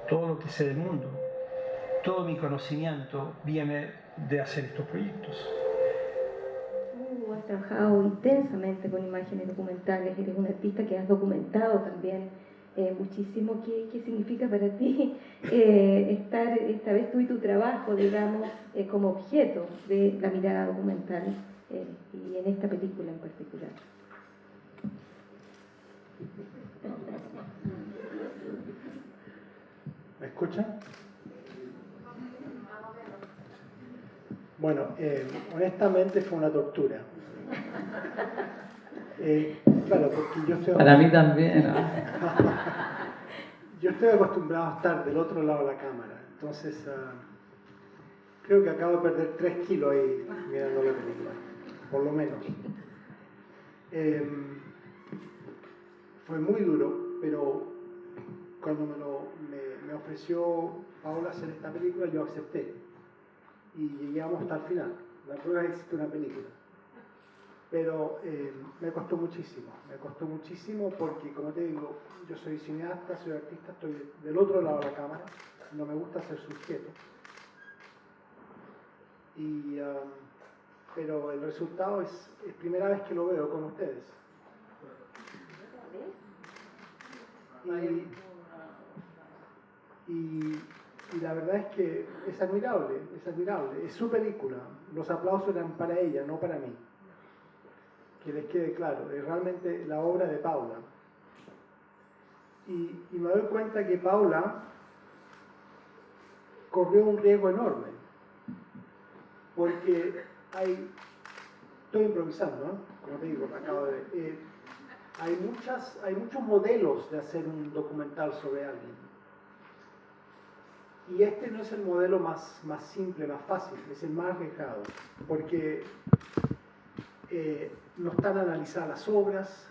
todo lo que sé del mundo, todo mi conocimiento viene de hacer estos proyectos. Tú has trabajado intensamente con imágenes documentales, eres un artista que has documentado también muchísimo. ¿Qué significa para ti estar esta vez tú y tu trabajo, digamos, como objeto de la mirada documental y en esta película en particular? ¿Me escuchan? Bueno, honestamente fue una tortura. Claro, porque yo estoy... Para mí también, ¿no? Yo estoy acostumbrado a estar del otro lado de la cámara, entonces creo que acabo de perder 3 kilos ahí mirando la película, por lo menos. Fue muy duro, pero cuando me ofreció Paola hacer esta película, yo acepté. Y llegamos hasta el final. La prueba es que existe una película. Pero me costó muchísimo porque, como te digo, yo soy cineasta, soy artista, estoy del otro lado de la cámara, no me gusta ser sujeto. Pero el resultado es primera vez que lo veo con ustedes. Y la verdad es que es admirable, es su película. Los aplausos eran para ella, no para mí. Que les quede claro, es realmente la obra de Paula. Y me doy cuenta que Paula corrió un riesgo enorme, porque estoy improvisando, ¿no? Como te digo, hay muchos modelos de hacer un documental sobre alguien. Y este no es el modelo más simple, más fácil, es el más arriesgado, porque no están analizadas las obras,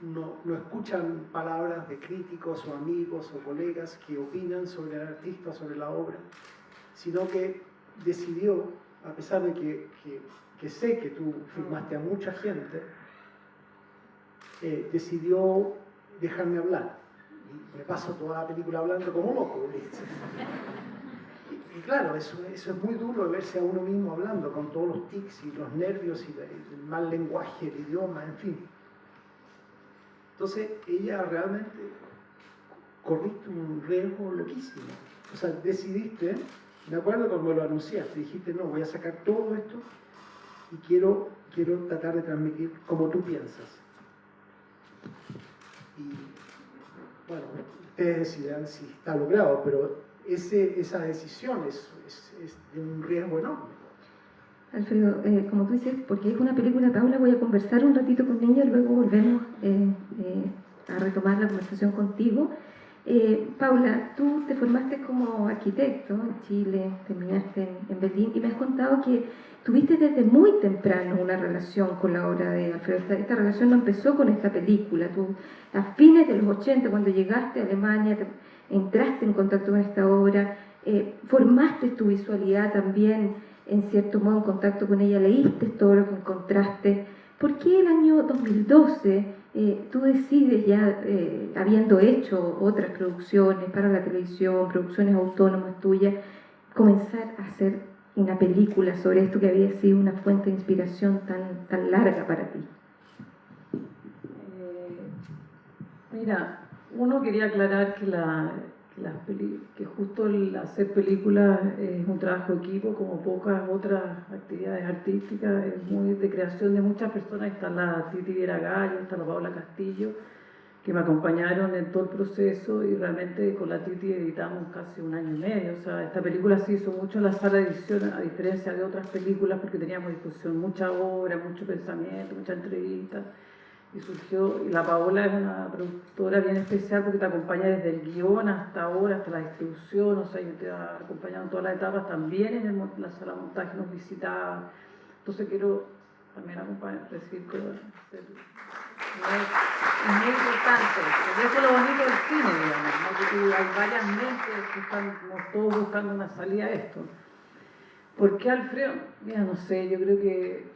no escuchan palabras de críticos o amigos o colegas que opinan sobre el artista, sobre la obra, sino que decidió, a pesar de que sé que tú firmaste a mucha gente, decidió dejarme hablar. Y me paso toda la película hablando como loco, ¿viste? Y claro, eso es muy duro, verse a uno mismo hablando con todos los tics y los nervios y el mal lenguaje, el idioma, en fin. Entonces, ella realmente corriste un riesgo loquísimo. O sea, decidiste, me acuerdo cuando lo anunciaste, dijiste, no, voy a sacar todo esto y quiero tratar de transmitir como tú piensas. Y bueno, ustedes decidirán si está logrado, pero esa decisión es de un riesgo enorme. Alfredo, como tú dices, porque es una película, Paula, voy a conversar un ratito con ella, luego volvemos a retomar la conversación contigo. Paula, tú te formaste como arquitecto en Chile, terminaste en Berlín y me has contado que tuviste desde muy temprano una relación con la obra de Alfredo. Esta relación no empezó con esta película. Tú, a fines de los 80, cuando llegaste a Alemania, entraste en contacto con esta obra, formaste tu visualidad también, en cierto modo, en contacto con ella, leíste todo lo que encontraste. ¿Por qué el año 2012 tú decides, ya habiendo hecho otras producciones para la televisión, producciones autónomas tuyas, comenzar a hacer una película sobre esto que había sido una fuente de inspiración tan larga para ti? Mira, uno quería aclarar que justo el hacer películas es un trabajo de equipo, como pocas otras actividades artísticas, es muy de creación de muchas personas. Está la Titi Viera Gallo, está la Paola Castillo, que me acompañaron en todo el proceso, y realmente con la Titi editamos casi 1 año y medio. O sea, esta película se hizo mucho en la sala de edición, a diferencia de otras películas, porque teníamos a disposición mucha obra, mucho pensamiento, mucha entrevista. Y surgió, y la Paola es una productora bien especial porque te acompaña desde el guión hasta ahora, hasta la distribución, o sea, y te ha acompañado en todas las etapas. También en la sala de montaje nos visitaba. Entonces quiero también recibir todo. Es muy importante, porque eso es lo bonito del cine, digamos, ¿no? Porque hay varias mentes que están todos buscando una salida a esto. ¿Por qué Alfredo? Mira, no sé, yo creo que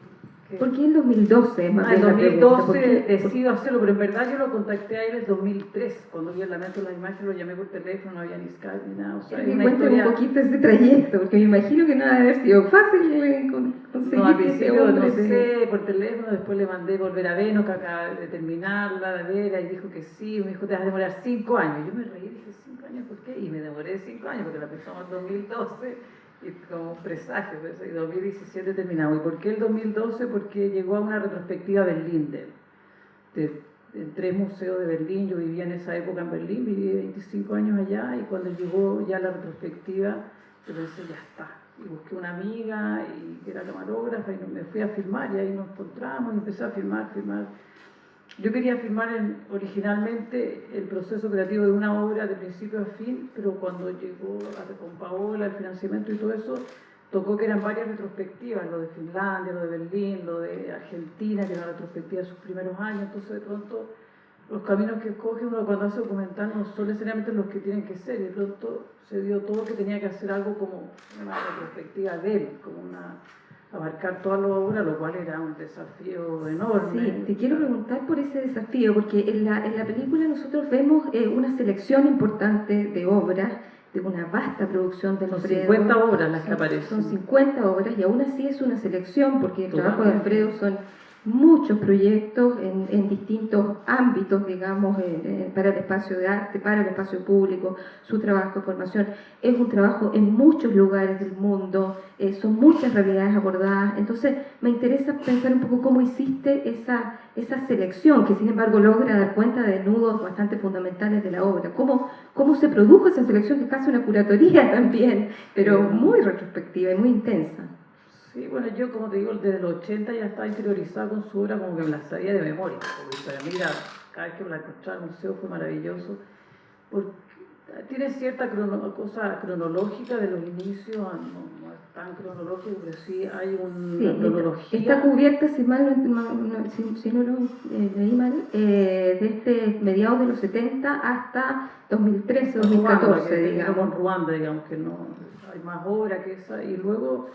¿Por qué en 2012? En 2012 decido hacerlo, pero en verdad yo lo contacté a él en el 2003, cuando vi el lamento de la imagen, lo llamé por teléfono, no había ni Skype ni nada. O sea, cuéntame un poquito ese trayecto, porque me imagino que no debe haber sido fácil conseguir no, al principio no sé, por teléfono, después le mandé volver a Veno, que acaba de terminarla, de ver, y dijo que sí, me dijo te vas a demorar 5 años. Yo me reí y dije, 5 años, ¿por qué? Y me demoré 5 años, porque la empezamos en 2012. Y como un presagio, pues, y 2017 terminamos. ¿Y por qué el 2012? Porque llegó a una retrospectiva a Berlín en 3 museos de Berlín. Yo vivía en esa época en Berlín, viví 25 años allá, y cuando llegó ya la retrospectiva, yo pensé, ya está. Y busqué una amiga, y que era camarógrafa, y me fui a filmar, y ahí nos encontramos, y empecé a filmar. Yo quería filmar originalmente el proceso creativo de una obra de principio a fin, pero cuando llegó con Paola, el financiamiento y todo eso, tocó que eran varias retrospectivas, lo de Finlandia, lo de Berlín, lo de Argentina, que era la retrospectiva de sus primeros años. Entonces de pronto los caminos que escoge uno cuando hace documental no son necesariamente los que tienen que ser, y de pronto se dio todo que tenía que hacer algo como una retrospectiva de él, como abarcar toda la obra, lo cual era un desafío enorme. Sí, te quiero preguntar por ese desafío, porque en la película nosotros vemos una selección importante de obras, de una vasta producción de Alfredo. Son 50 obras las que aparecen. Son 50 obras, y aún así es una selección, porque el trabajo de Alfredo son muchos proyectos en distintos ámbitos, digamos, para el espacio de arte, para el espacio público, su trabajo de formación. Es un trabajo en muchos lugares del mundo, son muchas realidades abordadas. Entonces, me interesa pensar un poco cómo hiciste esa selección, que sin embargo logra dar cuenta de nudos bastante fundamentales de la obra. ¿Cómo se produjo esa selección, que es casi una curatoría también, pero muy retrospectiva y muy intensa? Sí, bueno, yo como te digo, desde los 80 ya estaba interiorizada con su obra, como que me la sabía de memoria. Para mí, cada vez que me la encontré al museo fue maravilloso, porque tiene cierta cosa cronológica de los inicios, no es tan cronológico, pero sí hay una cronología. Está cubierta, si no lo leí mal, desde mediados de los 70 hasta 2013, 2014, digamos. Con Ruanda, digamos, que no hay más obra que esa, y luego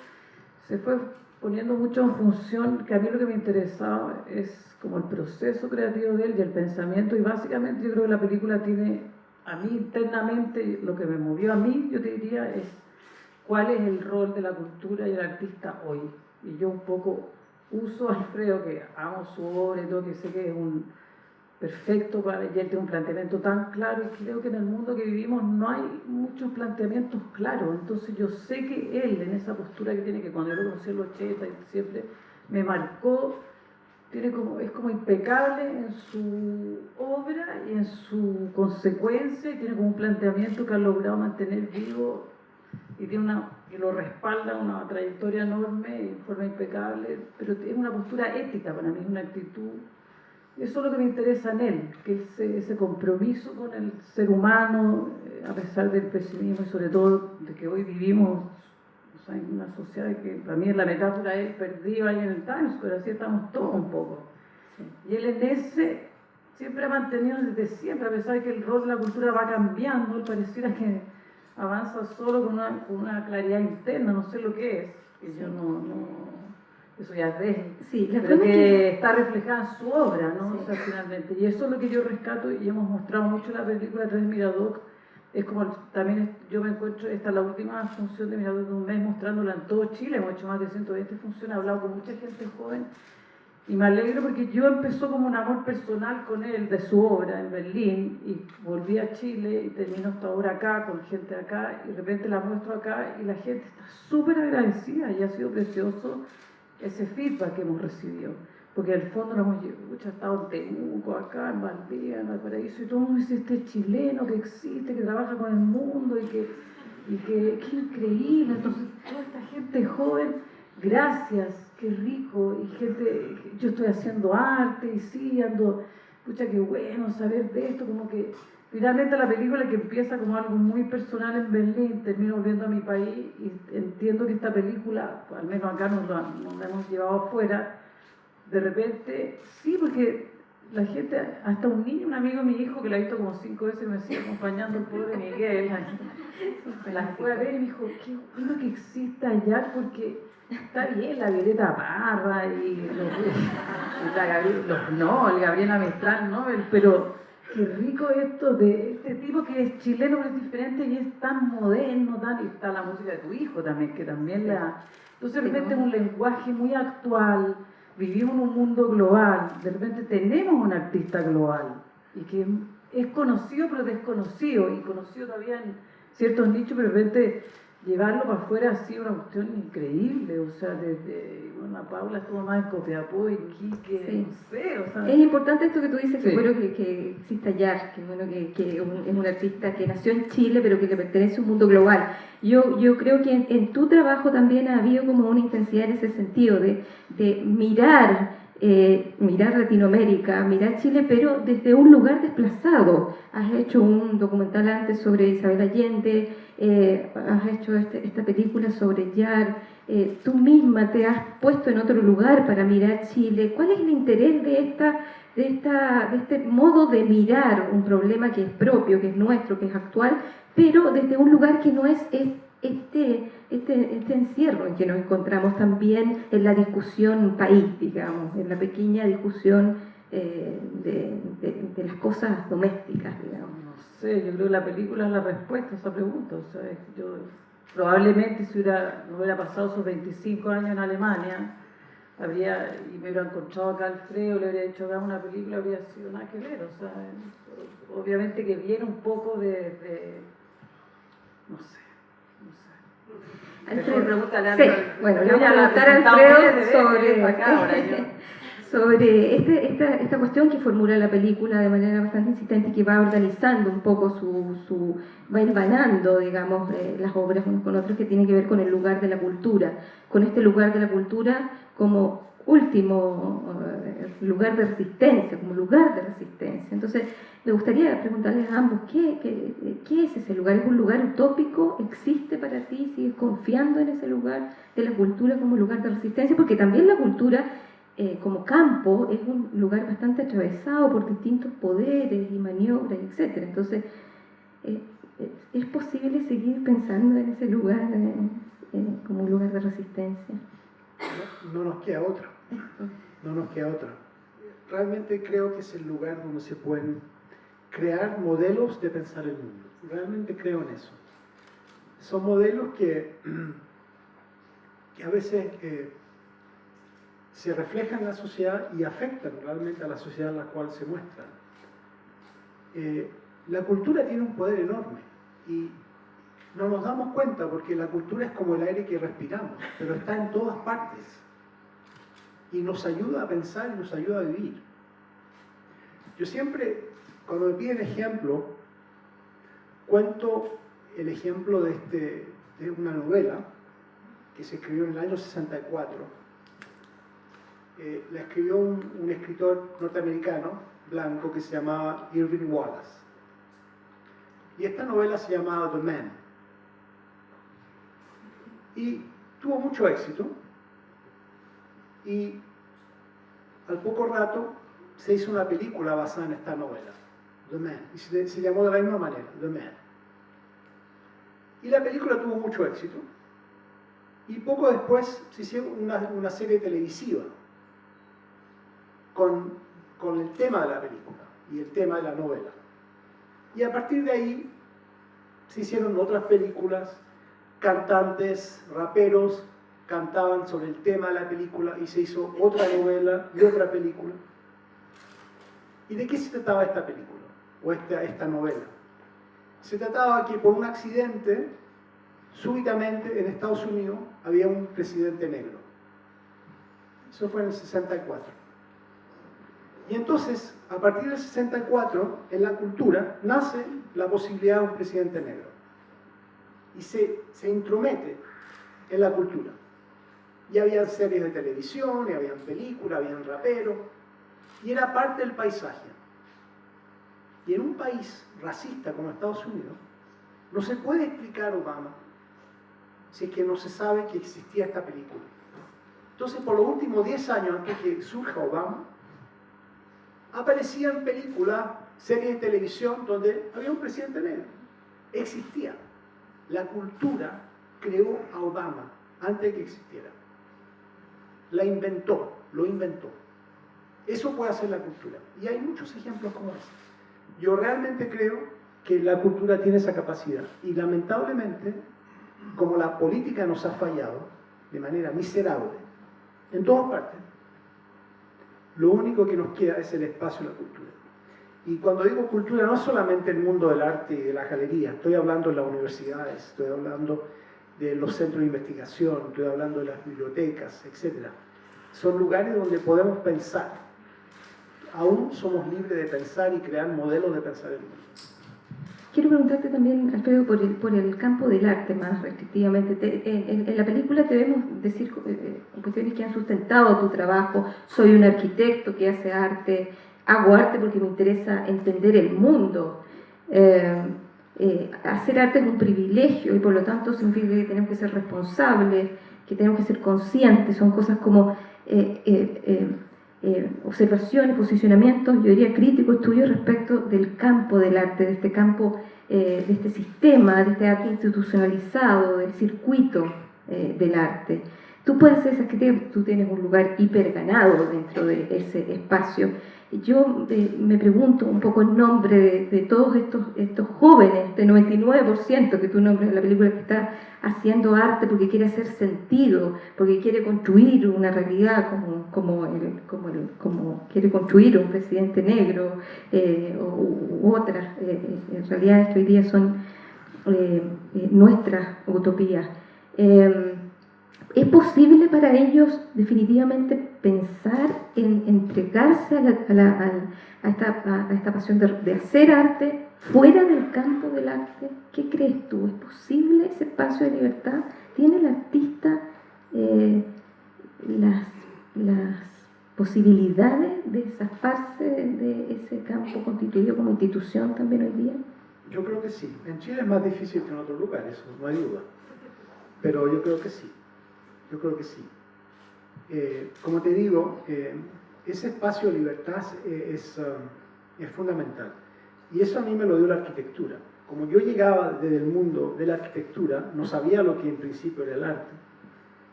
se fue poniendo mucho en función, que a mí lo que me interesaba es como el proceso creativo de él y el pensamiento, y básicamente yo creo que la película tiene, a mí internamente, lo que me movió a mí, yo te diría, es cuál es el rol de la cultura y el artista hoy. Y yo un poco uso a Alfredo, que amo su obra y todo, que sé que es un perfecto para él, tiene un planteamiento tan claro, y creo que en el mundo que vivimos no hay muchos planteamientos claros. Entonces yo sé que él, en esa postura que tiene, que cuando yo lo conocí en los 80 y siempre me marcó, es como impecable en su obra y en su consecuencia, y tiene como un planteamiento que ha logrado mantener vivo, y que lo respalda una trayectoria enorme y en forma impecable, pero es una postura ética para mí, una actitud. Eso es lo que me interesa en él, que es ese compromiso con el ser humano, a pesar del pesimismo, y sobre todo de que hoy vivimos, o sea, en una sociedad que para mí es la metáfora es perdido ahí en el Times, pero así estamos todos un poco. Y él en ese siempre ha mantenido desde siempre, a pesar de que el rol de la cultura va cambiando, él pareciera que avanza solo con una claridad interna, no sé lo que es, que yo eso ya es de él, sí, pero que está reflejada en su obra, ¿no? Sí. O sea, finalmente. Y eso es lo que yo rescato, y hemos mostrado mucho en la película a través de Miradoc. Es como también yo me encuentro, esta es la última función de Miradoc de un mes, mostrándola en todo Chile. Hemos hecho más de 120 funciones, he hablado con mucha gente joven, y me alegro porque yo empezó como un amor personal con él, de su obra en Berlín, y volví a Chile y termino esta obra acá, con gente acá, y de repente la muestro acá, y la gente está súper agradecida, y ha sido precioso ese feedback que hemos recibido, porque en el fondo nos hemos estado en Temuco, acá en Valdivia, en Valparaíso, y todo el mundo dice, este chileno que existe, que trabaja con el mundo, y que increíble. Entonces toda esta gente joven, gracias, qué rico, y gente, yo estoy haciendo arte, y sí, ando, pucha, qué bueno saber de esto, como que finalmente la película, que empieza como algo muy personal en Berlín, termino volviendo a mi país, y entiendo que esta película, al menos acá nos la hemos llevado afuera, de repente, sí, porque la gente, hasta un niño, un amigo de mi hijo que la ha visto como 5 veces, me sigue acompañando, el pobre Miguel, la fue a ver y me dijo, qué bueno que exista allá, porque está bien la Violeta Parra y el Gabriela Mistral, ¿no? Pero qué rico esto de este tipo que es chileno pero es diferente y es tan moderno, y está la música de tu hijo también, que también Entonces de repente es un lenguaje muy actual, vivimos en un mundo global, de repente tenemos un artista global y que es conocido pero desconocido y conocido todavía en ciertos nichos, pero de repente llevarlo para afuera ha sido una cuestión increíble, o sea, la Paula estuvo más en Copiapó y Quique, Sí. no sé, o sea... Es importante esto que tú dices, que Sí. bueno que exista Yar, que bueno que es un artista que nació en Chile, pero que le pertenece a un mundo global. Yo creo que en tu trabajo también ha habido como una intensidad en ese sentido, de mirar Latinoamérica, mirar Chile, pero desde un lugar desplazado. Has hecho un documental antes sobre Isabel Allende, has hecho esta película sobre Yar, tú misma te has puesto en otro lugar para mirar Chile. ¿Cuál es el interés de este modo de mirar un problema que es propio, que es nuestro, que es actual, pero desde un lugar que no es este encierro en que nos encontramos también en la discusión país, digamos, en la pequeña discusión de las cosas domésticas, digamos? No sé, yo creo que la película es la respuesta a esa pregunta. O sea, yo probablemente si no hubiera pasado esos 25 años en Alemania, y me hubiera encontrado acá Alfredo, le habría dicho, hagamos una película, habría sido nada que ver. O sea, obviamente que viene un poco no sé. Alfredo, Pregúntale a sí, Alfredo. bueno, le Yo voy a ya la preguntar a presentaba Alfredo acá ahora, yo. sobre esta cuestión que formula la película de manera bastante insistente y que va organizando un poco va hilvanando, digamos, las obras unas con otras, que tiene que ver con el lugar de la cultura, con este lugar de la cultura como último lugar de resistencia, como lugar de resistencia. Entonces, me gustaría preguntarles a ambos, ¿qué es ese lugar? ¿Es un lugar utópico? ¿Existe para ti? ¿Sigues confiando en ese lugar de la cultura como lugar de resistencia? Porque también la cultura como campo es un lugar bastante atravesado por distintos poderes y maniobras, etc. Entonces, ¿es posible seguir pensando en ese lugar como un lugar de resistencia? No nos queda otra. No nos queda otra. Realmente creo que es el lugar donde se pueden crear modelos de pensar el mundo. Realmente creo en eso. Son modelos que a veces se reflejan en la sociedad y afectan realmente a la sociedad en la cual se muestran. La cultura tiene un poder enorme y no nos damos cuenta porque la cultura es como el aire que respiramos, pero está en todas partes y nos ayuda a pensar y nos ayuda a vivir. Yo siempre, cuando me piden ejemplo, cuento el ejemplo de una novela que se escribió en el año 64. La escribió un escritor norteamericano, blanco, que se llamaba Irving Wallace. Y esta novela se llamaba The Man. Y tuvo mucho éxito. Y al poco rato se hizo una película basada en esta novela, The Man. Y se llamó de la misma manera, The Man. Y la película tuvo mucho éxito. Y poco después se hicieron una serie televisiva con el tema de la película y el tema de la novela. Y a partir de ahí se hicieron otras películas, cantantes, raperos cantaban sobre el tema de la película y se hizo otra novela y otra película. ¿Y de qué se trataba esta película o esta novela? Se trataba que por un accidente, súbitamente en Estados Unidos había un presidente negro. Eso fue en el 64. Y entonces, a partir del 64, en la cultura, nace la posibilidad de un presidente negro. Y se intromete en la cultura. Y había series de televisión, y habían películas, habían raperos, y era parte del paisaje. Y en un país racista como Estados Unidos, no se puede explicar Obama si es que no se sabe que existía esta película. Entonces, por los últimos 10 años antes que surja Obama, aparecían películas, series de televisión donde había un presidente negro. Existía. La cultura creó a Obama antes de que existiera. La inventó, lo inventó. Eso puede hacer la cultura. Y hay muchos ejemplos como ese. Yo realmente creo que la cultura tiene esa capacidad. Y lamentablemente, como la política nos ha fallado de manera miserable, en todas partes, lo único que nos queda es el espacio de la cultura. Y cuando digo cultura, no es solamente el mundo del arte y de la galería, estoy hablando de las universidades, estoy hablando de los centros de investigación, estoy hablando de las bibliotecas, etc. Son lugares donde podemos pensar. Aún somos libres de pensar y crear modelos de pensar el mundo. Quiero preguntarte también, Alfredo, por el campo del arte más restrictivamente. En la película te vemos decir cuestiones que han sustentado tu trabajo. Soy un arquitecto que hace arte, hago arte porque me interesa entender el mundo. Hacer arte es un privilegio y por lo tanto significa que tenemos que ser responsables, que tenemos que ser conscientes. Son cosas como observaciones, posicionamientos, yo diría críticos tuyos respecto del campo del arte, de este campo, de este sistema, de este arte institucionalizado, del circuito del arte. Tú puedes ser esa crítica, tú tienes un lugar hiperganado dentro de ese espacio. Yo me pregunto un poco en nombre de todos estos jóvenes, este 99% que tú nombras en la película, que está haciendo arte porque quiere hacer sentido, porque quiere construir una realidad como quiere construir un presidente negro u otras realidades que hoy día son nuestras utopías. ¿Es posible para ellos definitivamente pensar en entregarse a esta pasión de hacer arte fuera del campo del arte? ¿Qué crees tú? ¿Es posible ese espacio de libertad? ¿Tiene el artista las posibilidades de zafarse de ese campo constituido como institución también hoy día? Yo creo que sí. En Chile es más difícil que en otros lugares, no hay duda. Pero yo creo que sí. Yo creo que sí. Como te digo, ese espacio de libertad es fundamental. Y eso a mí me lo dio la arquitectura. Como yo llegaba desde el mundo de la arquitectura, no sabía lo que en principio era el arte.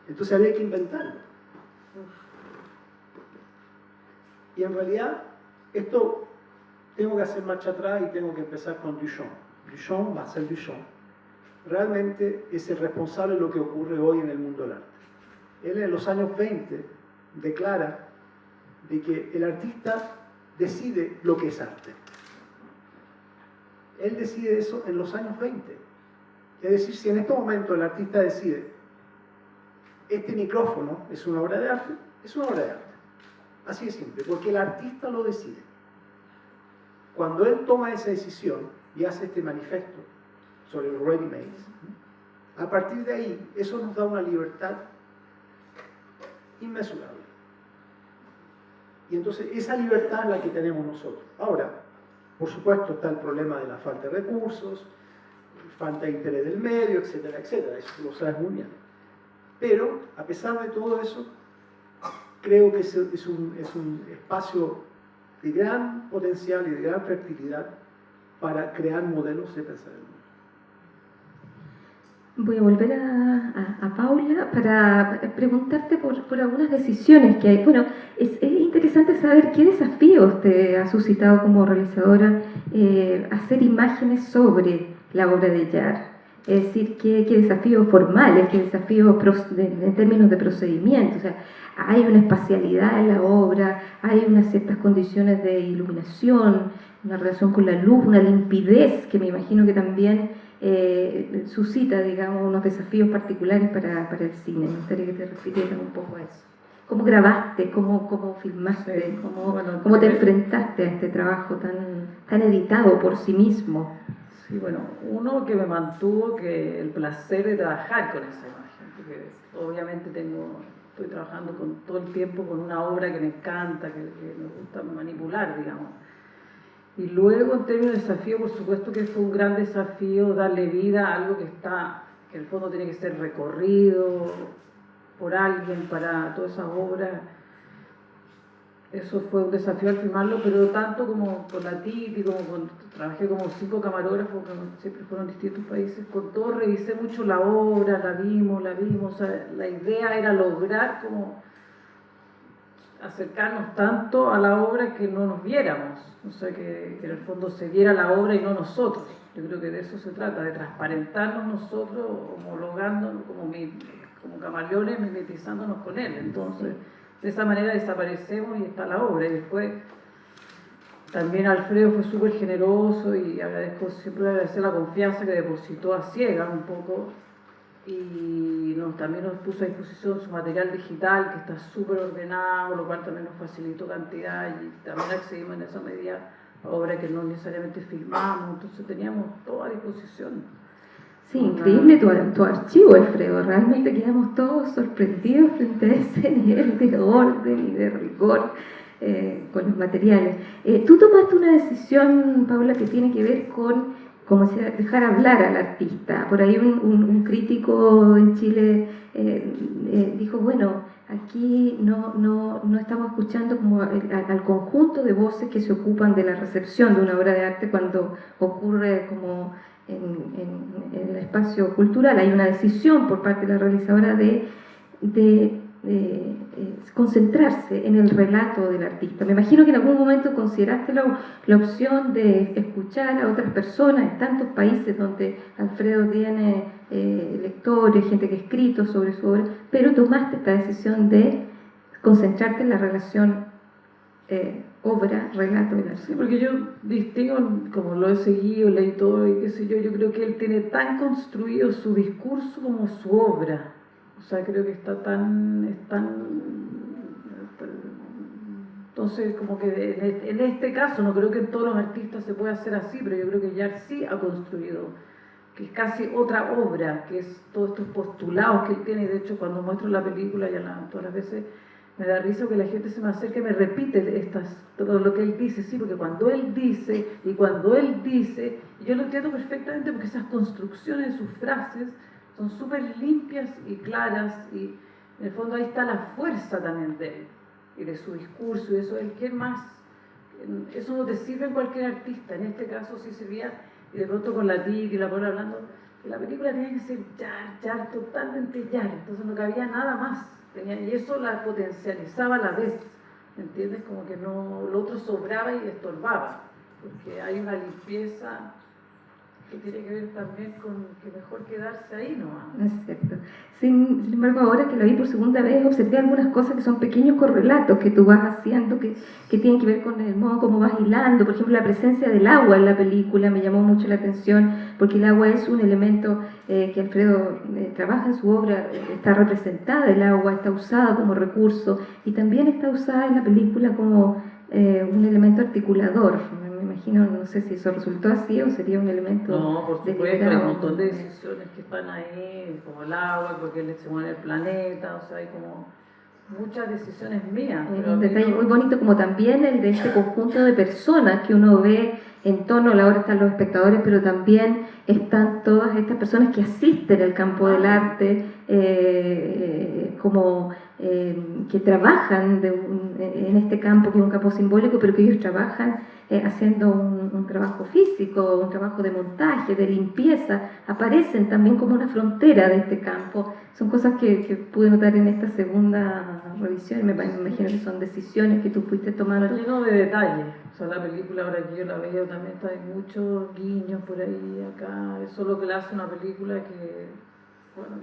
Entonces había que inventarlo. Y en realidad, esto tengo que hacer marcha atrás y tengo que empezar con Duchamp. Duchamp, Marcel Duchamp, realmente es el responsable de lo que ocurre hoy en el mundo del arte. Él en los años 20 declara de que el artista decide lo que es arte. Él decide eso en los años 20. Es decir, si en este momento el artista decide este micrófono es una obra de arte, es una obra de arte. Así de simple, porque el artista lo decide. Cuando él toma esa decisión y hace este manifiesto sobre los ready-mades, a partir de ahí, eso nos da una libertad inmesurable. Y entonces esa libertad es la que tenemos nosotros. Ahora, por supuesto, está el problema de la falta de recursos, falta de interés del medio, etcétera, etcétera. Eso lo sabes muy bien. Pero, a pesar de todo eso, creo que es un espacio de gran potencial y de gran fertilidad para crear modelos de pensar el mundo. Voy a volver a Paula para preguntarte por algunas decisiones que hay. Bueno, es interesante saber qué desafíos te ha suscitado como realizadora hacer imágenes sobre la obra de Jarre. Es decir, qué desafíos formales, qué desafíos en términos de procedimiento. O sea, hay una espacialidad en la obra, hay unas ciertas condiciones de iluminación, una relación con la luz, una limpidez que me imagino que también suscita, digamos, unos desafíos particulares para el cine. Me gustaría que te refirieras un poco a eso. ¿Cómo grabaste? ¿Cómo filmaste? Sí. ¿Cómo te enfrentaste a este trabajo tan editado por sí mismo? Sí, bueno, uno que me mantuvo que el placer de trabajar con esa imagen, porque obviamente estoy trabajando todo el tiempo con una obra que me encanta, que me gusta manipular, digamos. Y luego, en términos de desafío, por supuesto que fue un gran desafío darle vida a algo que en el fondo tiene que ser recorrido por alguien para todas esas obras. eso fue un desafío al filmarlo, pero tanto como con la Titi, trabajé como 5 camarógrafos, que siempre fueron distintos países, con todo revisé mucho la obra, la vimos, o sea, la idea era lograr como acercarnos tanto a la obra que no nos viéramos, o sea, que en el fondo se viera la obra y no nosotros. Yo creo que de eso se trata, de transparentarnos nosotros, homologándonos como camaleones, mimetizándonos con él. Entonces, de esa manera desaparecemos y está la obra. Y después, también Alfredo fue súper generoso y siempre agradecer la confianza que depositó a ciegas un poco. Y también nos puso a disposición su material digital, que está súper ordenado, lo cual también nos facilitó cantidad y también accedimos en esa medida a obras que no necesariamente filmamos, entonces teníamos todo a disposición. Sí, increíble tu archivo, Alfredo. Realmente quedamos todos sorprendidos frente a ese nivel de orden y de rigor con los materiales. Tú tomaste una decisión, Paula, que tiene que ver con dejar hablar al artista. Por ahí un crítico en Chile dijo, bueno, aquí no estamos escuchando como al conjunto de voces que se ocupan de la recepción de una obra de arte cuando ocurre como en el espacio cultural. Hay una decisión por parte de la realizadora de concentrarse en el relato del artista. Me imagino que en algún momento consideraste la opción de escuchar a otras personas en tantos países donde Alfredo tiene lectores, gente que ha escrito sobre su obra, pero tomaste esta decisión de concentrarte en la relación obra, relato del artista. Sí, porque yo distingo, como lo he seguido, leí todo y qué sé yo creo que él tiene tan construido su discurso como su obra. O sea, creo que está entonces, como que en este caso, no creo que en todos los artistas se pueda hacer así, pero yo creo que Jacques sí ha construido, que es casi otra obra, que es todos estos postulados que él tiene. De hecho, cuando muestro la película, todas las veces me da risa que la gente se me acerque y me repite todo lo que él dice, sí, porque cuando él dice, yo lo entiendo perfectamente porque esas construcciones de sus frases son súper limpias y claras, y en el fondo ahí está la fuerza también de él, y de su discurso, y eso, ¿qué más? Eso no te sirve en cualquier artista, en este caso sí servía, y de pronto con la Titi y la Paula hablando, que la película tenía que ser yar, totalmente yar, entonces no cabía nada más, y eso la potencializaba a la vez, ¿entiendes? Como que lo otro sobraba y estorbaba, porque hay una limpieza que tiene que ver también con que mejor quedarse ahí nomás. Es cierto. Sin embargo, ahora que lo vi por segunda vez, observé algunas cosas que son pequeños correlatos que tú vas haciendo, que tienen que ver con el modo como vas hilando. Por ejemplo, la presencia del agua en la película me llamó mucho la atención, porque el agua es un elemento que Alfredo trabaja en su obra, está representada el agua, está usada como recurso, y también está usada en la película como un elemento articulador. Me imagino, no sé si eso resultó así o sería un elemento. No, por supuesto, hay un montón de decisiones que están ahí, como el agua, porque él se mueve el planeta, o sea, hay como muchas decisiones mías. Un detalle muy bonito, como también el de este conjunto de personas que uno ve en torno, ahora están los espectadores, pero también están todas estas personas que asisten al campo del arte, que trabajan en este campo, que es un campo simbólico, pero que ellos trabajan haciendo un trabajo físico, un trabajo de montaje, de limpieza, aparecen también como una frontera de este campo. Son cosas que pude notar en esta segunda revisión, me imagino que son decisiones que tú fuiste tomando. Está lleno de detalles, o sea, la película, ahora que yo la veo, también está hay muchos guiños por ahí, acá, eso es lo que le hace una película que, bueno,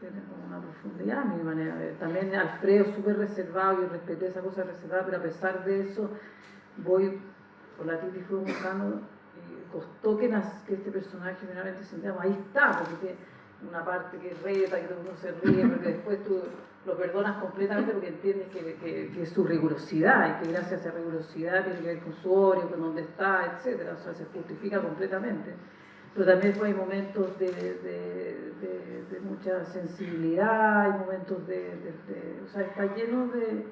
tiene como una profundidad, a mi manera de ver. También Alfredo súper reservado, yo respeté esa cosa reservada, pero a pesar de eso, por la Titi fui buscando, y costó que este personaje finalmente se entienda, ahí está, porque tiene una parte que reta, que todo el mundo se ríe, porque después tú lo perdonas completamente porque entiendes que es su rigurosidad, y que gracias a esa rigurosidad tiene que ver con su obra, con dónde está, etcétera, o sea, se justifica completamente. Pero también hay momentos de mucha sensibilidad, hay momentos o sea, está lleno de,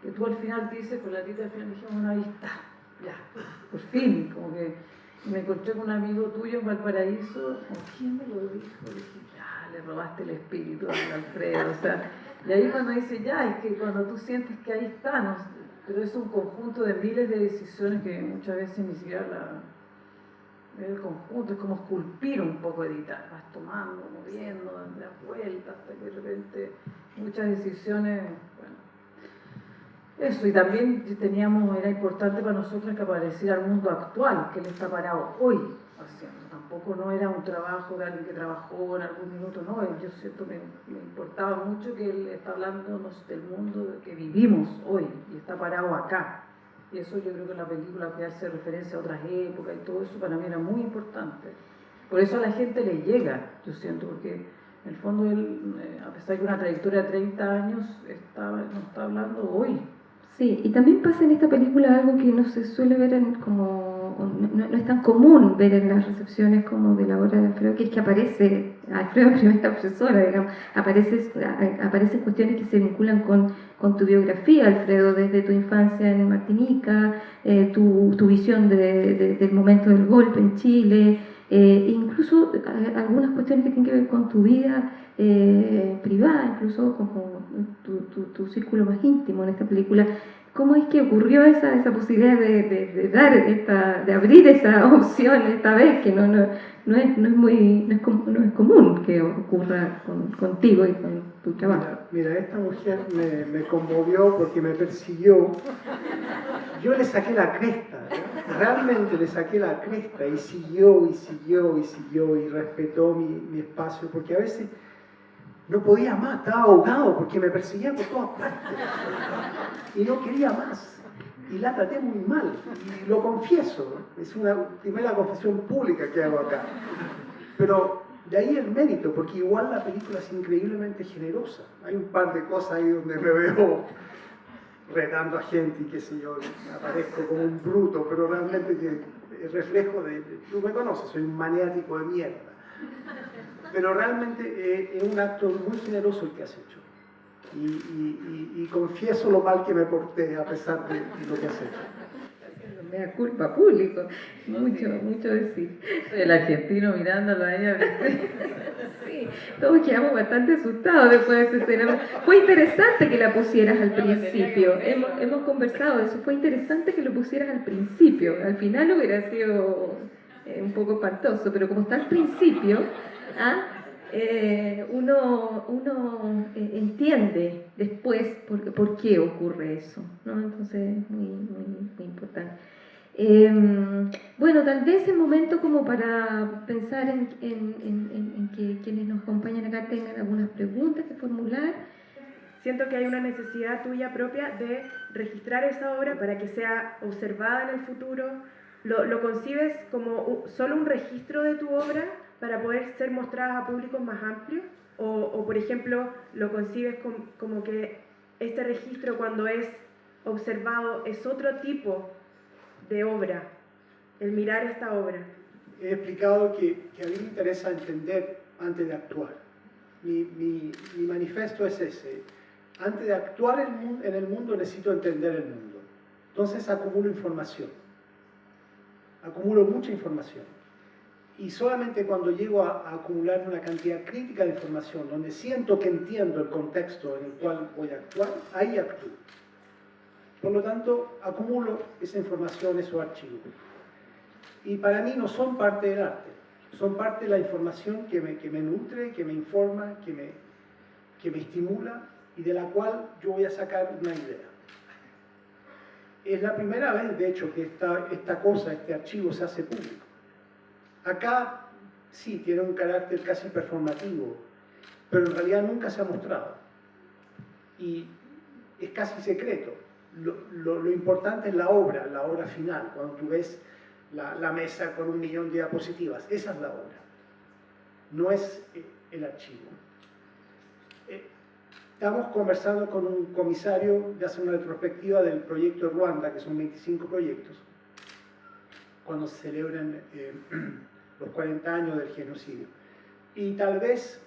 que tú al final dices, con la Tita al final dijimos, bueno, ahí está, ya, por fin, como que me encontré con un amigo tuyo en Valparaíso, ¿quién me lo dijo? Le dije, ya, le robaste el espíritu a Alfredo, o sea, y ahí cuando dice, ya, es que cuando tú sientes que ahí está, pero es un conjunto de miles de decisiones que muchas veces ni siquiera el conjunto, es como esculpir un poco editar, vas tomando, moviendo, dando las vueltas, hasta que de repente muchas decisiones, bueno. Eso, y también era importante para nosotros que apareciera el mundo actual, que él está parado hoy haciendo. Tampoco no era un trabajo de alguien que trabajó en algún minuto, no, yo siento que me importaba mucho que él está hablándonos del mundo que vivimos hoy, y está parado acá. Y eso yo creo que en la película que hace referencia a otras épocas y todo eso para mí era muy importante. Por eso a la gente le llega, yo siento, porque en el fondo él, a pesar de que una trayectoria de 30 años, nos está hablando hoy. Sí, y también pasa en esta película algo que no se suele ver no es tan común ver en las recepciones como de la obra de Alfredo, que es que aparece Alfredo en primera persona, digamos, aparecen cuestiones que se vinculan con tu biografía, Alfredo, desde tu infancia en Martinica, tu visión del momento del golpe en Chile, incluso algunas cuestiones que tienen que ver con tu vida privada, incluso como tu círculo más íntimo en esta película. ¿Cómo es que ocurrió esa posibilidad de abrir esa opción esta vez, que no es común que ocurra contigo y con tu trabajo? Mira, esta mujer me conmovió porque me persiguió. Yo le saqué la cresta, realmente le saqué la cresta, y siguió y siguió y siguió y respetó mi espacio, porque a veces no podía más, estaba ahogado porque me perseguía por todas partes y no quería más, y la traté muy mal, y lo confieso, es una primera confesión pública que hago acá, pero de ahí el mérito, porque igual la película es increíblemente generosa. Hay un par de cosas ahí donde me veo retando a gente y qué sé yo, aparezco como un bruto, pero realmente que el reflejo tú me conoces, soy un maniático de mierda. Pero realmente es un acto muy generoso el que has hecho. Y confieso lo mal que me porté a pesar de lo que has hecho. Me da culpa público, mucho decir. El argentino mirándolo a ella, ¿viste? Sí, todos quedamos bastante asustados después de esa escena. Fue interesante que la pusieras al principio, hemos conversado de eso, fue interesante que lo pusieras al principio, al final hubiera sido un poco espantoso, pero como está al principio, uno entiende después por qué ocurre eso, ¿no? Entonces es muy importante. Bueno, tal vez el momento como para pensar en que quienes nos acompañan acá tengan algunas preguntas que formular. Siento que hay una necesidad tuya propia de registrar esa obra para que sea observada en el futuro. ¿Lo concibes como solo un registro de tu obra para poder ser mostrada a públicos más amplios? O por ejemplo, ¿lo concibes como que este registro, cuando es observado, es otro tipo de obra, el mirar esta obra? He explicado que a mí me interesa entender antes de actuar. Mi manifiesto es ese. Antes de actuar en el mundo necesito entender el mundo. Entonces acumulo información. Acumulo mucha información. Y solamente cuando llego a acumular una cantidad crítica de información, donde siento que entiendo el contexto en el cual voy a actuar, ahí actúo. Por lo tanto, acumulo esa información, esos archivos. Y para mí no son parte del arte, son parte de la información que me nutre, que me informa, que me estimula y de la cual yo voy a sacar una idea. Es la primera vez, de hecho, que este archivo se hace público. Acá sí tiene un carácter casi performativo, pero en realidad nunca se ha mostrado. Y es casi secreto. Lo importante es la obra final, cuando tú ves la mesa con 1 millón de diapositivas, esa es la obra, no es el archivo. Estamos conversando con un comisario de hacer una retrospectiva del proyecto Ruanda, que son 25 proyectos, cuando se celebran los 40 años del genocidio. Y tal vez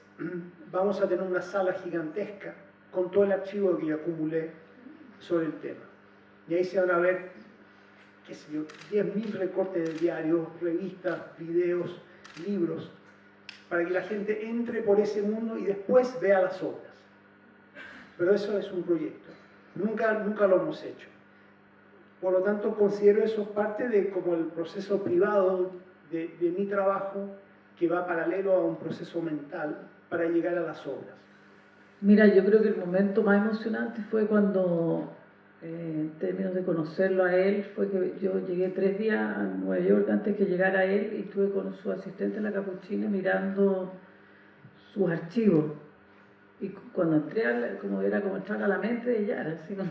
vamos a tener una sala gigantesca con todo el archivo que yo acumulé sobre el tema. Y ahí se van a ver, qué sé yo, 10.000 recortes de diarios, revistas, videos, libros, para que la gente entre por ese mundo y después vea las obras. Pero eso es un proyecto. Nunca lo hemos hecho. Por lo tanto, considero eso parte de como el proceso privado de mi trabajo, que va paralelo a un proceso mental para llegar a las obras. Mira, yo creo que el momento más emocionante fue cuando, en términos de conocerlo a él, fue que yo llegué 3 días a Nueva York antes que llegara él y estuve con su asistente en la Capuchina mirando sus archivos. Y cuando entré, como era como entrar a la mente de Yara, así como...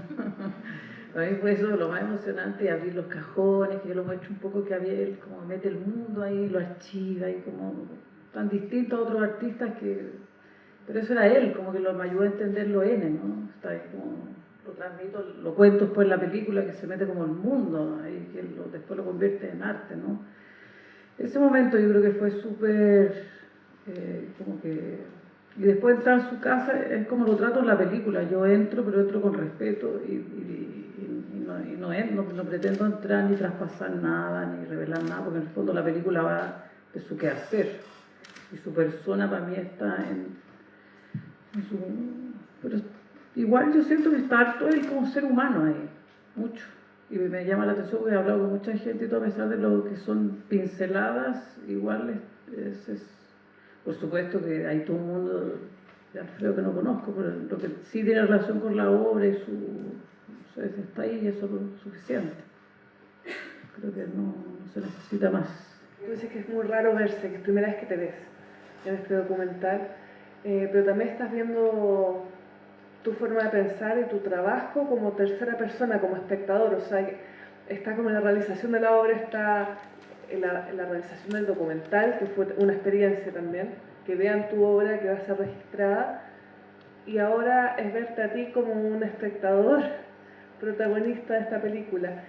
Para mí fue eso lo más emocionante, y abrir los cajones, que yo lo muestro un poco, que había él como mete el mundo ahí, lo archiva, y como tan distinto a otros artistas que... Pero eso era él, como que me ayudó a entenderlo N, ¿no? Está ahí como, lo transmito, lo cuento después en la película, que se mete como el mundo, ahí, que después lo convierte en arte, ¿no? Ese momento yo creo que fue súper, como que... Y después entrar a su casa es como lo trato en la película, yo entro, pero entro con respeto y no pretendo entrar ni traspasar nada, ni revelar nada, porque en el fondo la película va de su quehacer y su persona para mí está en su... Pero igual yo siento que está harto él como ser humano ahí, mucho. Y me llama la atención porque he hablado con mucha gente y todo, a pesar de lo que son pinceladas, igual por supuesto que hay todo un mundo de Alfredo que no conozco, pero lo que sí tiene relación con la obra y está ahí y eso es suficiente. Creo que no se necesita más. Tú dices que es muy raro verse, que es la primera vez que te ves en este documental, pero también estás viendo tu forma de pensar y tu trabajo como tercera persona, como espectador, o sea, está como en la realización de la obra, está en la realización del documental, que fue una experiencia también, que vean tu obra que va a ser registrada, y ahora es verte a ti como un espectador protagonista de esta película.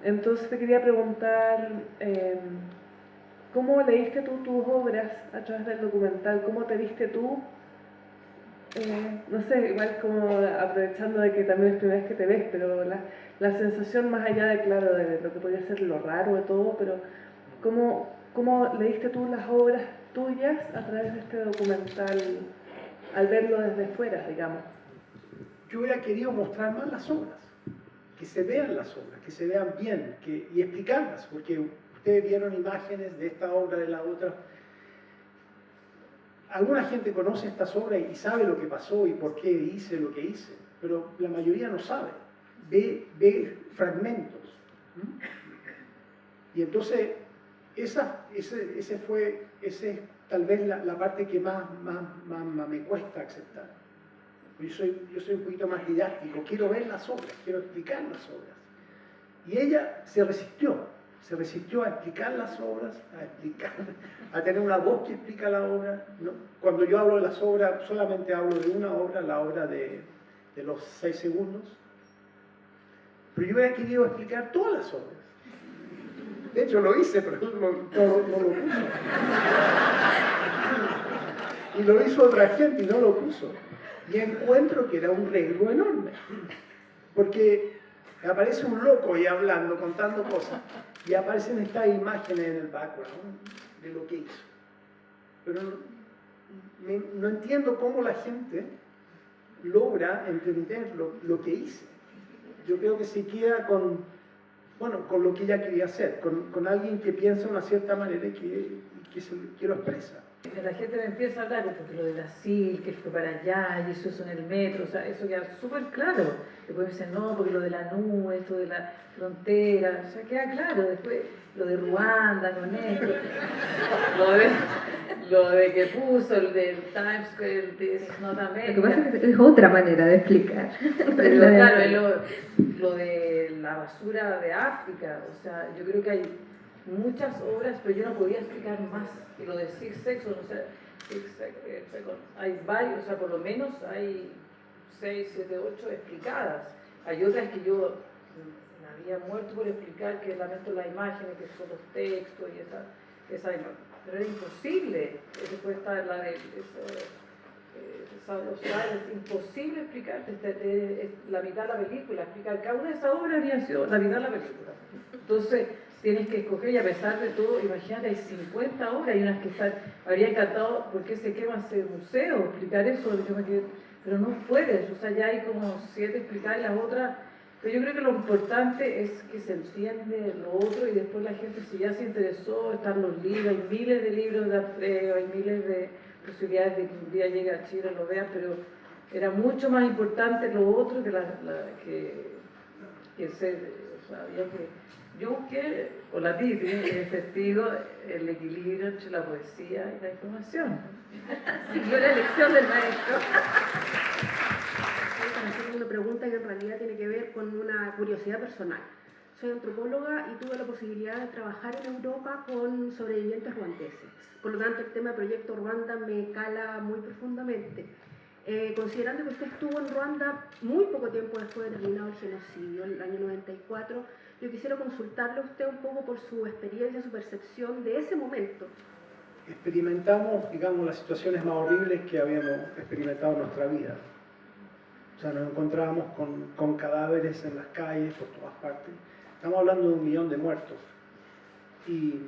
Entonces te quería preguntar, ¿cómo leíste tú tus obras a través del documental? ¿Cómo te viste tú? No sé, igual como aprovechando de que también es la primera vez que te ves, pero la sensación más allá de, claro, de lo que podría ser lo raro de todo, pero ¿cómo leíste tú las obras tuyas a través de este documental al verlo desde fuera, digamos? Yo hubiera querido mostrar más las obras, que se vean las obras, que se vean bien y explicarlas, porque ustedes vieron imágenes de esta obra, de la otra. Alguna gente conoce estas obras y sabe lo que pasó y por qué hice lo que hice, pero la mayoría no sabe, ve fragmentos. Y entonces, esa es tal vez la parte que más me cuesta aceptar. Yo soy un poquito más didáctico, quiero ver las obras, quiero explicar las obras. Y ella se resistió a explicar las obras, a tener una voz que explica la obra. ¿No? Cuando yo hablo de las obras, solamente hablo de una obra, la obra de los 6 segundos. Pero yo hubiera querido explicar todas las obras. De hecho lo hice, pero no lo puso. Y lo hizo otra gente y no lo puso. Y encuentro que era un riesgo enorme. Porque aparece un loco ahí hablando, contando cosas, y aparecen estas imágenes en el background de lo que hizo. Pero no entiendo cómo la gente logra entender lo que hice. Yo creo que se queda con lo que ella quería hacer, con alguien que piensa de una cierta manera y que lo expresa. La gente me empieza a hablar, porque lo de Brasil, que fue para allá, y eso en el metro, o sea, eso queda súper claro. Después me dicen, no, porque lo de la nube, esto de la frontera, o sea, queda claro. Después lo de Ruanda con esto, lo de que puso, el del Times Square, de Norteamérica. Lo que pasa es que es otra manera de explicar. Pero claro, lo de la basura de África, o sea, yo creo que hay muchas obras, pero yo no podía explicar más. Y lo de Six Seconds, o sea, hay varios, o sea, por lo menos hay 6, 7, 8 explicadas. Hay otras que yo me había muerto por explicar, que lamento las imágenes, que son los textos y esa imagen. Pero era imposible. Después está la de es imposible explicar la mitad de la película, explicar cada una de esas obras habría sido la mitad de la película. Entonces tienes que escoger, y a pesar de todo, imagínate, hay 50 obras, hay unas que habría encantado, ¿por qué se quema ese museo? Explicar eso, pero no puedes, o sea, ya hay como 7 explicadas y las otras Pero yo creo que lo importante es que se entiende lo otro y después la gente, si ya se interesó, están los libros, hay miles de libros de Alfredo, hay miles de posibilidades de que un día llegue a Chile y lo vea, pero era mucho más importante lo otro que ser, o sea, había que, yo busqué, o la Titi, es testigo, el equilibrio entre la poesía y la información. Siguió la elección del maestro. Para hacer una pregunta que en realidad tiene que ver con una curiosidad personal. Soy antropóloga y tuve la posibilidad de trabajar en Europa con sobrevivientes ruandeses. Por lo tanto, el tema Proyecto Ruanda me cala muy profundamente. Considerando que usted estuvo en Ruanda muy poco tiempo después de terminado el genocidio, en el año 94, yo quisiera consultarle a usted un poco por su experiencia, su percepción de ese momento. Experimentamos, digamos, las situaciones más horribles que habíamos experimentado en nuestra vida. O sea, nos encontrábamos con cadáveres en las calles, por todas partes. Estamos hablando de 1 millón de muertos. Y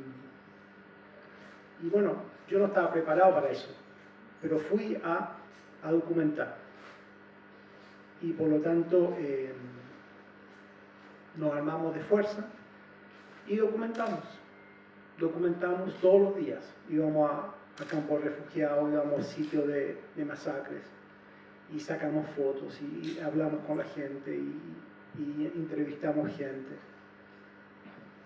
bueno, yo no estaba preparado para eso, pero fui a documentar. Y por lo tanto, nos armamos de fuerza y documentamos. Documentamos todos los días. Íbamos a campos refugiados, íbamos a sitios de masacres. Y sacamos fotos y hablamos con la gente y entrevistamos gente.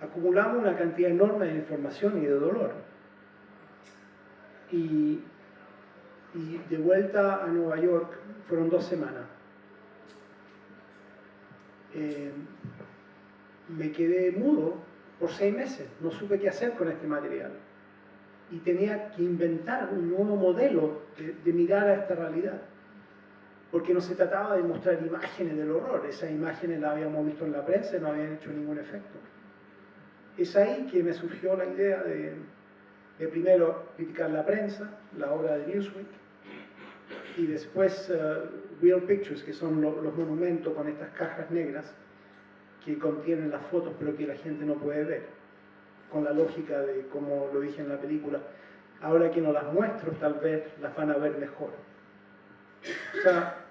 Acumulamos una cantidad enorme de información y de dolor. Y de vuelta a Nueva York fueron 2 semanas. Me quedé mudo por 6 meses, no supe qué hacer con este material. Y tenía que inventar un nuevo modelo de mirar a esta realidad. Porque no se trataba de mostrar imágenes del horror, esas imágenes las habíamos visto en la prensa y no habían hecho ningún efecto. Es ahí que me surgió la idea de primero criticar la prensa, la obra de Newsweek, y después Real Pictures, que son los monumentos con estas cajas negras que contienen las fotos pero que la gente no puede ver, con la lógica de, como lo dije en la película, ahora que no las muestro tal vez las van a ver mejor. O sea,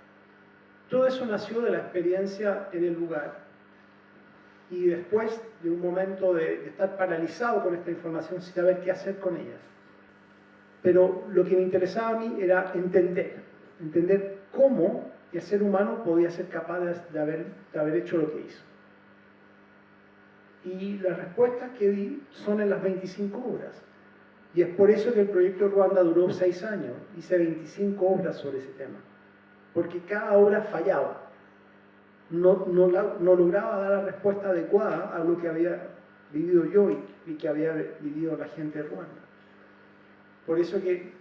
todo eso nació de la experiencia en el lugar y después de un momento de estar paralizado con esta información sin saber qué hacer con ella. Pero lo que me interesaba a mí era entender cómo el ser humano podía ser capaz de haber hecho lo que hizo. Y las respuestas que di son en las 25 obras. Y es por eso que el proyecto Ruanda duró 6 años. Hice 25 obras sobre ese tema. Porque cada obra fallaba. No lograba dar la respuesta adecuada a lo que había vivido yo y que había vivido la gente de Ruanda. Por eso que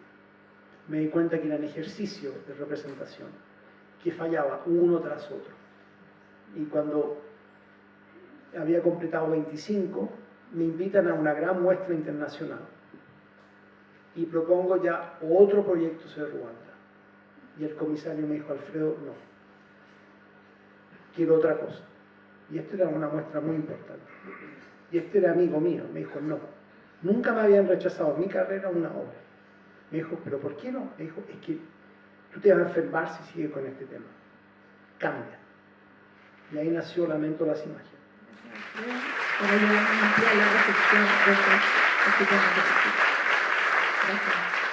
me di cuenta que eran ejercicios de representación, que fallaba uno tras otro. Y cuando había completado 25, me invitan a una gran muestra internacional. Y propongo ya otro proyecto sobre Ruanda. Y el comisario me dijo, Alfredo, no. Quiero otra cosa. Y esto era una muestra muy importante. Y este era amigo mío. Me dijo, no. Nunca me habían rechazado en mi carrera una obra. Me dijo, ¿pero por qué no? Me dijo, es que tú te vas a enfermar si sigues con este tema. Cambia. Y ahí nació Lamento las imágenes. Para ayudar a ampliar la recepción de este tema. Gracias.